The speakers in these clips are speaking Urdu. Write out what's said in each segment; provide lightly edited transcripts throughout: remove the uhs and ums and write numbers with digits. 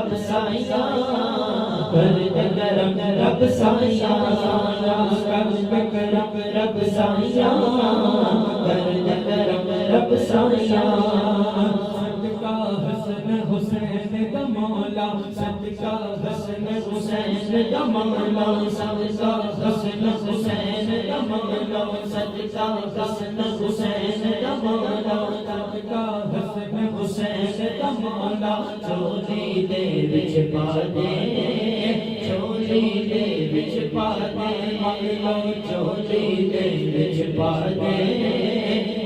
رب سائیاں کر دے کرم رب سائیاں کر دے کرم رب سائیاں کر دے کرم رب سائیاں صدقہ حسن حسین دا مولا صدقہ حسن حسین دا مولا صدقہ حسن حسین دا مولا صدقہ حسن حسین دا مولا صدقہ حسن حسین دا مولا چولی دے وچ پا دے چولی دے وچ پا دے مولا چولی دے وچ پا دے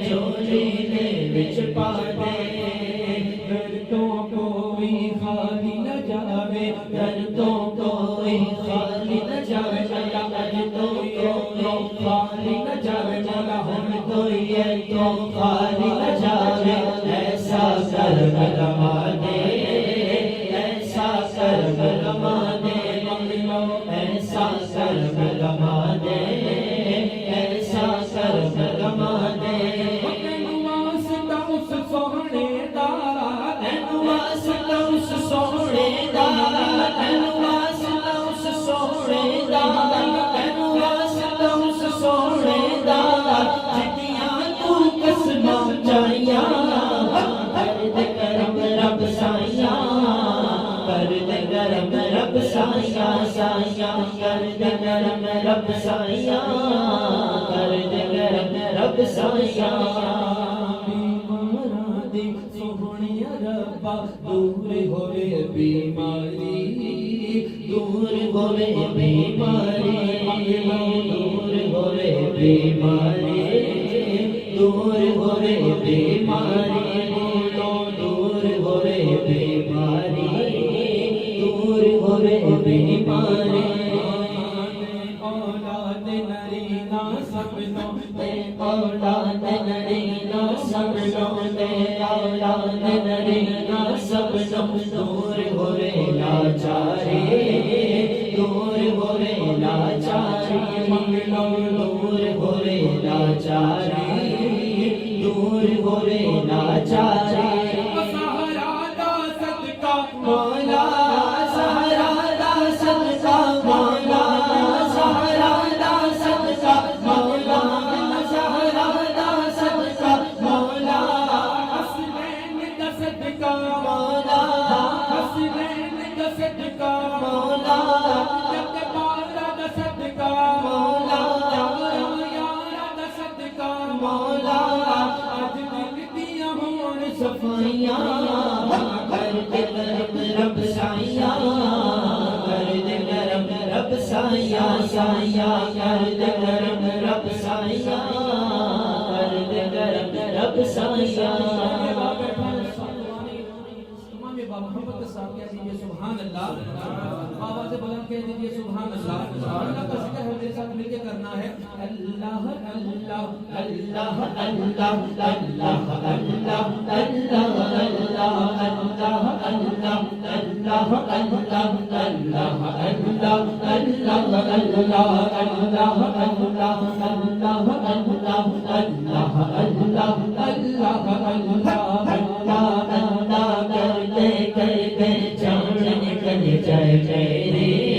چولی دے وچ پا دے گھر تو کوئی خالی نہ جاوے گھر تو کوئی خالی نہ جاوے اللہ گھر تو کوئی خالی نہ جاوے مولا ہم تو یہ تو خالی نہ جاوے ایسا کرم لما دے ایسا کرم لما دے مولا ایسا کرم لما دے ایسا کرم لما دے سونے دا واسطہ اس سونے دا واسطہ اس سونے دا واسطہ اس سونے دا جتیاں تو قسماں چاہیاں کر دے کرم رب سائیاں کر دے کرم رب سائیاں سائیاں کر دے کرم رب سائیاں کر دے کرم رب سائیاں دور ہوئے بیماری دور ہوئے بیماری دور ہوئے بیماری دور ہوئے بیماری دور ہوئے بیماری دور ہوئے بیماری اولاد نرینا سب نو اولاد نرینا سب نو اولاد نرینا سب نو دور ہوئے لاچاری دور ہوئے لاچاری منگلو دور ہوئے لاچاری دور ہوئے لاچاری سہارا دا صدقہ مولا سہارا دا صدقہ مولا سہارا دا صدقہ مولا سہارا دا صدقہ مولا حسنین دا صدقہ مولا حسنین دا صدقہ مولا جب بارا دا صدقہ مولا یارا دا صدقہ مولا اج دل دیاں ہون صفائیاں کر دے کرم رب سائیاں کر دے کرم رب سائیاں سائیاں کر دے کرم رب سائیاں کر دے کرم رب سائیاں محبت کے ساتھ کہہ دیجئے سبحان اللہ آواز بلند کہہ دیجئے سبحان اللہ اللہ کا ذکر ہے میرے ساتھ مل کے کرنا ہے اللہ اللہ اللہ اللہ اللہ اللہ اللہ جائے